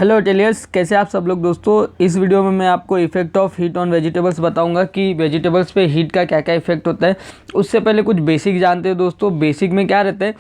Hello टेलियर्स, कैसे आप सब लोग दोस्तों। इस वीडियो में मैं आपको effect of heat on vegetables बताऊंगा कि वेजिटेबल्स पे हीट का क्या क्या इफेक्ट होता है। उससे पहले कुछ बेसिक जानते हो दोस्तों। बेसिक में क्या रहता है,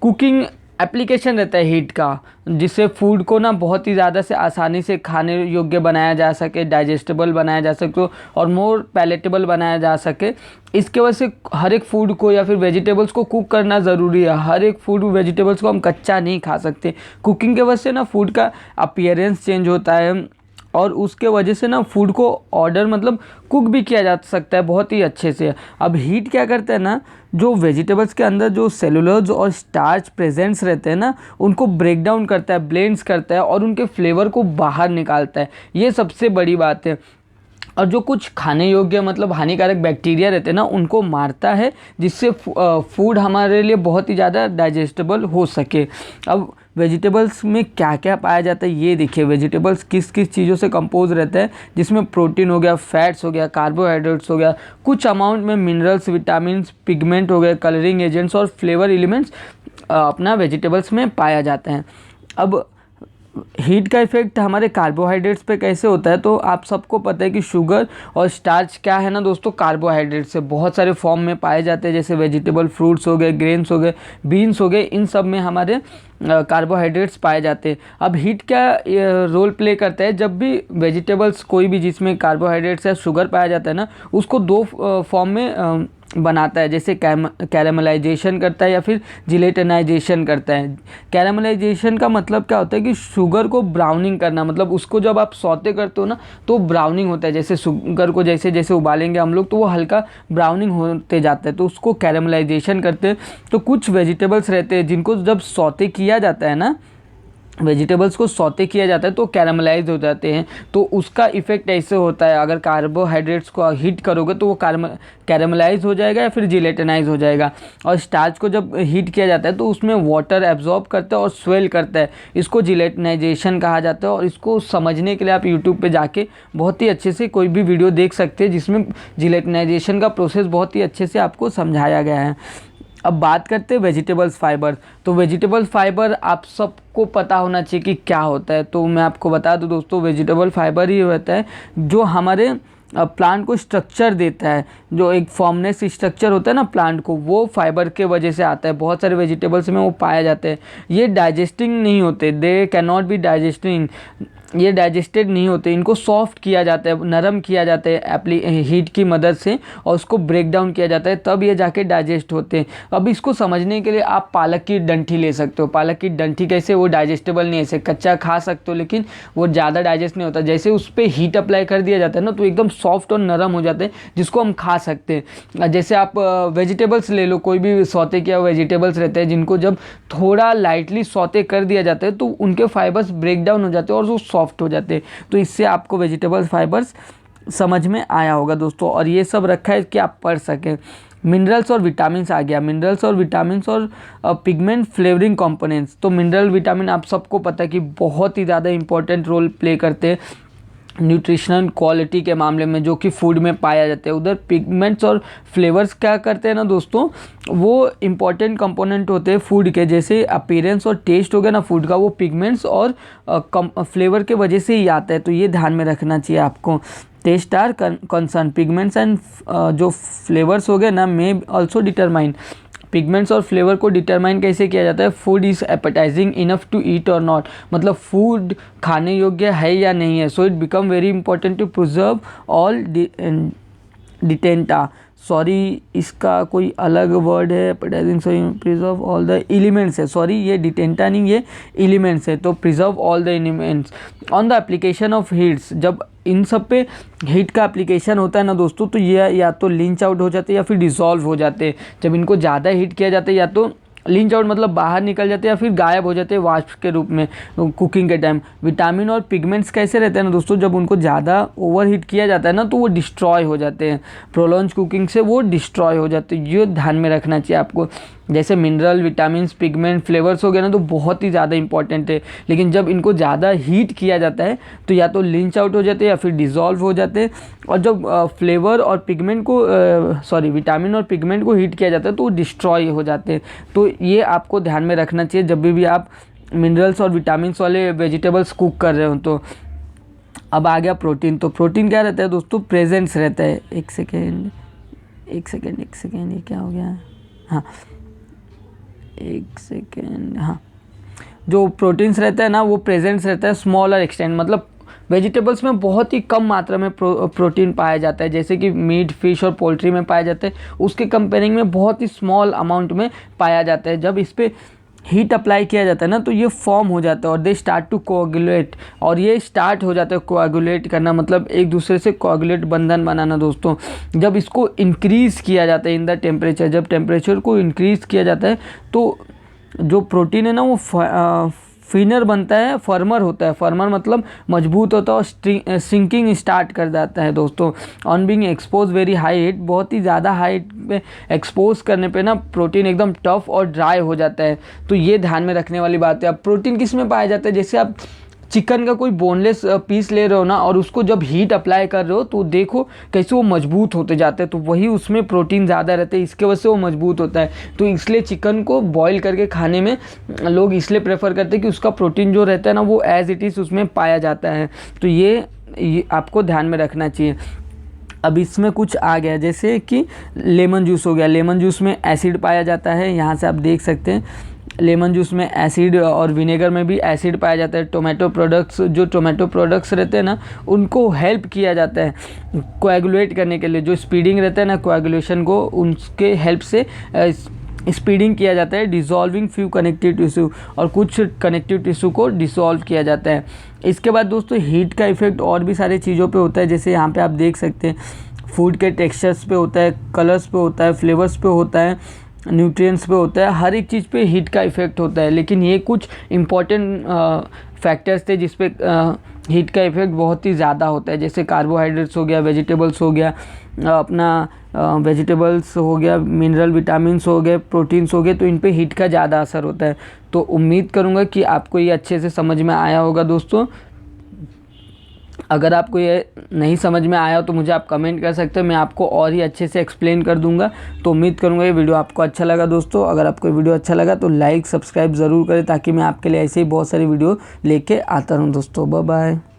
कुकिंग एप्लीकेशन रहता है हीट का, जिससे फूड को ना बहुत ही ज़्यादा से आसानी से खाने योग्य बनाया जा सके, डाइजेस्टेबल बनाया जा सके और मोर पैलेटेबल बनाया जा सके। इसके वजह से हर एक फूड को या फिर वेजिटेबल्स को कुक करना ज़रूरी है। हर एक फूड वेजिटेबल्स को हम कच्चा नहीं खा सकते। कुकिंग के वजह से ना फूड का अपीयरेंस चेंज होता है और उसके वजह से ना फूड को ऑर्डर मतलब कुक भी किया जा सकता है बहुत ही अच्छे से। अब हीट क्या करता है ना, जो वेजिटेबल्स के अंदर जो सेलुलोज और स्टार्च प्रेजेंट्स रहते हैं ना, उनको ब्रेक डाउन करता है, ब्लेंड्स करता है और उनके फ्लेवर को बाहर निकालता है। ये सबसे बड़ी बात है। और जो कुछ खाने योग्य मतलब हानिकारक बैक्टीरिया रहते हैं ना, उनको मारता है, जिससे फूड हमारे लिए बहुत ही ज़्यादा डाइजेस्टेबल हो सके। अब वेजिटेबल्स में क्या क्या पाया जाता है ये देखिए। वेजिटेबल्स किस किस चीज़ों से कंपोज रहता है, जिसमें प्रोटीन हो गया, फैट्स हो गया, कार्बोहाइड्रेट्स हो गया, कुछ अमाउंट में मिनरल्स, विटामिन्स, पिगमेंट हो गए, कलरिंग एजेंट्स और फ्लेवर एलिमेंट्स अपना वेजिटेबल्स में पाया जाता है। अब हीट का इफेक्ट हमारे कार्बोहाइड्रेट्स पे कैसे होता है, तो आप सबको पता है कि शुगर और स्टार्च क्या है ना दोस्तों, कार्बोहाइड्रेट्स से बहुत सारे फॉर्म में पाए जाते हैं। जैसे वेजिटेबल, फ्रूट्स हो गए, ग्रेन्स हो गए, बीन्स हो गए, इन सब में हमारे कार्बोहाइड्रेट्स पाए जाते हैं। अब हीट क्या रोल प्ले करता है, जब भी वेजिटेबल्स कोई भी जिसमें कार्बोहाइड्रेट्स या शुगर पाया जाता है ना, उसको दो फॉर्म में बनाता है। जैसे कैरामलाइजेशन करता है या फिर जिलेटिनाइजेशन करता है। कैरामलाइजेशन का मतलब क्या होता है कि शुगर को ब्राउनिंग करना, मतलब उसको जब आप सौते करते हो ना तो ब्राउनिंग होता है। जैसे शुगर को जैसे जैसे उबालेंगे हम लोग तो वो हल्का ब्राउनिंग होते जाता है, तो उसको कैरामलाइजेशन करते हैं। तो कुछ वेजिटेबल्स रहते हैं जिनको जब सौते किया जाता है ना, वेजिटेबल्स को सौते किया जाता है तो कैरामलाइज हो जाते हैं। तो उसका इफेक्ट ऐसे होता है, अगर कार्बोहाइड्रेट्स को हीट करोगे तो वो कैरामलाइज हो जाएगा या फिर जिलेटिनाइज हो जाएगा। और स्टार्च को जब हीट किया जाता है तो उसमें वाटर एब्जॉर्ब करता है और स्वेल करता है। इसको जिलेटिनाइजेशन कहा जाता है। और इसको समझने के लिए आप यूट्यूब पे जाके बहुत ही अच्छे से कोई भी वीडियो देख सकते हैं, जिसमें जिलेटिनाइजेशन का प्रोसेस बहुत ही अच्छे से आपको समझाया गया है। अब बात करते हैं वेजिटेबल्स फाइबर। तो वेजिटेबल फाइबर आप सबको पता होना चाहिए कि क्या होता है। तो मैं आपको बता दूं दोस्तों, वेजिटेबल फाइबर ही होता है जो हमारे प्लांट को स्ट्रक्चर देता है। जो एक फॉर्मनेस स्ट्रक्चर होता है ना प्लांट को, वो फाइबर के वजह से आता है। बहुत सारे वेजिटेबल्स में वो पाया जाते हैं। ये डाइजेस्टिंग नहीं होते, they can not be digesting, ये डाइजेस्टेड नहीं होते। इनको सॉफ्ट किया जाता है, नरम किया जाता है हीट की मदद से, और उसको ब्रेक डाउन किया जाता है, तब ये जाके डाइजेस्ट होते हैं। अब इसको समझने के लिए आप पालक की डंठी ले सकते हो। पालक की डंठी कैसे, वो डाइजेस्टेबल नहीं है, ऐसे कच्चा खा सकते हो लेकिन वो ज़्यादा डाइजेस्ट नहीं होता। जैसे उस पर हीट अप्लाई कर दिया जाता है ना तो एकदम सॉफ्ट और नरम हो जाते हैं, जिसको हम खा सकते हैं। जैसे आप वेजिटेबल्स ले लो, कोई भी सौते किया वेजिटेबल्स रहते हैं जिनको जब थोड़ा लाइटली सौते कर दिया जाता है तो उनके फाइबर्स ब्रेक डाउन हो जाते हैं और वो सॉफ्ट हो जाते हैं। तो इससे आपको वेजिटेबल फाइबर्स समझ में आया होगा दोस्तों। और ये सब रखा है कि आप पढ़ सकें। मिनरल्स और विटामिन्स आ गया। मिनरल्स और विटामिन्स और पिगमेंट फ्लेवरिंग कंपोनेंट्स। तो मिनरल विटामिन आप सबको पता है कि बहुत ही ज़्यादा इंपॉर्टेंट रोल प्ले करते हैं न्यूट्रिशनल क्वालिटी के मामले में, जो कि फूड में पाया जाता है। उधर पिगमेंट्स और फ्लेवर्स क्या करते हैं ना दोस्तों, वो इम्पॉर्टेंट कंपोनेंट होते हैं फूड के। जैसे अपीयरेंस और टेस्ट हो गया ना फूड का, वो पिगमेंट्स और फ्लेवर के वजह से ही आता है। तो ये ध्यान में रखना चाहिए आपको। Taste are concern pigments and जो फ्लेवर्स हो गए ना मे ऑल्सो डिटरमाइन। पिगमेंट्स और फ्लेवर को डिटरमाइन कैसे किया जाता है, food is appetising enough to eat और नॉट, मतलब फूड खाने योग्य है या नहीं है। So it become very important to preserve all डिटेंटा, सॉरी इसका कोई अलग वर्ड है, appetising, sorry preserve all the elements है, सॉरी ये डिटेंटा नहीं, ये एलिमेंट्स है। तो preserve all the elements on the application of heats. जब इन सब पे हीट का एप्लीकेशन होता है ना दोस्तों, तो ये या तो लिंच आउट हो जाते हैं या फिर डिसॉल्व हो जाते हैं। जब इनको ज़्यादा हीट किया जाता है या तो लिंच आउट मतलब बाहर निकल जाते हैं या फिर गायब हो जाते हैं वाष्प के रूप में कुकिंग के टाइम। विटामिन और पिगमेंट्स कैसे रहते हैं ना दोस्तों, जब उनको ज़्यादा ओवर हीट किया जाता है ना तो वो डिस्ट्रॉय हो जाते हैं। प्रोलॉन्ज कुकिंग से वो डिस्ट्रॉय हो जाते हैं। ये ध्यान में रखना चाहिए आपको। जैसे मिनरल, विटामिन, पिगमेंट, फ्लेवर्स हो गए ना तो बहुत ही ज़्यादा इंपॉर्टेंट है। लेकिन जब इनको ज़्यादा हीट किया जाता है तो या तो लिंच आउट हो जाते हैं या फिर डिज़ोल्व हो जाते हैं। और जब फ्लेवर और पिगमेंट को विटामिन और पिगमेंट को हीट किया जाता है तो वो डिस्ट्रॉय हो जाते हैं। तो ये आपको ध्यान में रखना चाहिए जब भी आप मिनरल्स और विटामिन्स वाले वेजिटेबल्स कुक कर रहे हो। तो अब आ गया प्रोटीन। तो प्रोटीन क्या रहता है दोस्तों, प्रेजेंस रहता है। एक सेकेंड ये क्या हो गया, हाँ एक सेकेंड, हाँ जो प्रोटीन्स रहता है ना वो प्रेजेंस रहता है स्मॉलर एक्सटेंट, मतलब वेजिटेबल्स में बहुत ही कम मात्रा में प्रोटीन पाया जाता है, जैसे कि मीट, फिश और पोल्ट्री में पाया जाता है, उसके कंपेयरिंग में बहुत ही स्मॉल अमाउंट में पाया जाता है। जब इस पर हीट अप्लाई किया जाता है ना तो ये फॉर्म हो जाता है और दे स्टार्ट टू कोआगुलेट, और ये स्टार्ट हो जाता है कोआगुलेट करना, मतलब एक दूसरे से कोआगुलेट बंधन बनाना दोस्तों। जब इसको इंक्रीज़ किया जाता है इन द टेम्परेचर, जब टेम्परेचर को इंक्रीज़ किया जाता है तो जो प्रोटीन है ना वो फिनर बनता है, फर्मर होता है। फर्मर मतलब मजबूत होता है और सिंकिंग स्टार्ट कर जाता है दोस्तों। On being expose very high heat, बहुत ही ज़्यादा हाइट पे एक्सपोज करने पे ना प्रोटीन एकदम टफ और ड्राई हो जाता है। तो ये ध्यान में रखने वाली बात है। अब प्रोटीन किस में पाया जाता है, जैसे आप चिकन का कोई बोनलेस पीस ले रहे हो ना और उसको जब हीट अप्लाई कर रहे हो तो देखो कैसे वो मजबूत होते जाते हैं, तो वही उसमें प्रोटीन ज़्यादा रहते हैं, इसके वजह से वो मजबूत होता है। तो इसलिए चिकन को बॉईल करके खाने में लोग इसलिए प्रेफर करते हैं कि उसका प्रोटीन जो रहता है ना वो एज इट इज़ उसमें पाया जाता है। तो ये आपको ध्यान में रखना चाहिए। अब इसमें कुछ आ गया जैसे कि लेमन जूस हो गया। लेमन जूस में एसिड पाया जाता है, यहाँ से आप देख सकते हैं लेमन जूस में एसिड, और विनेगर में भी एसिड पाया जाता है। टोमेटो प्रोडक्ट्स, जो टोमेटो प्रोडक्ट्स रहते हैं ना उनको हेल्प किया जाता है कोएगुलेट करने के लिए, जो स्पीडिंग रहता है ना कोएगुलेशन को, उनके हेल्प से स्पीडिंग किया जाता है, डिसॉल्विंग फ्यू कनेक्टिव टिश्यू, और कुछ कनेक्टिव टिश्यू को डिसॉल्व किया जाता है। इसके बाद दोस्तों हीट का इफेक्ट और भी सारी चीज़ों पे होता है, जैसे यहाँ पे आप देख सकते हैं फूड के टेक्सचर्स पे होता है, कलर्स पे होता है, फ्लेवर्स पे होता है, न्यूट्रिएंट्स पे होता है, हर एक चीज़ पे हीट का इफेक्ट होता है। लेकिन ये कुछ इम्पॉर्टेंट फैक्टर्स थे जिस पे हीट का इफेक्ट बहुत ही ज़्यादा होता है, जैसे कार्बोहाइड्रेट्स हो गया, वेजिटेबल्स हो गया, वेजिटेबल्स हो गया, मिनरल विटामिन्स हो गए, प्रोटीन्स हो गए, तो इन पे हीट का ज़्यादा असर होता है। तो उम्मीद करूँगा कि आपको ये अच्छे से समझ में आया होगा दोस्तों। अगर आपको ये नहीं समझ में आया हो तो मुझे आप कमेंट कर सकते हो, मैं आपको और ही अच्छे से एक्सप्लेन कर दूंगा। तो उम्मीद करूंगा ये वीडियो आपको अच्छा लगा दोस्तों। अगर आपको ये वीडियो अच्छा लगा तो लाइक सब्सक्राइब ज़रूर करें, ताकि मैं आपके लिए ऐसे ही बहुत सारी वीडियो लेके आता रहूं दोस्तों। Bye bye.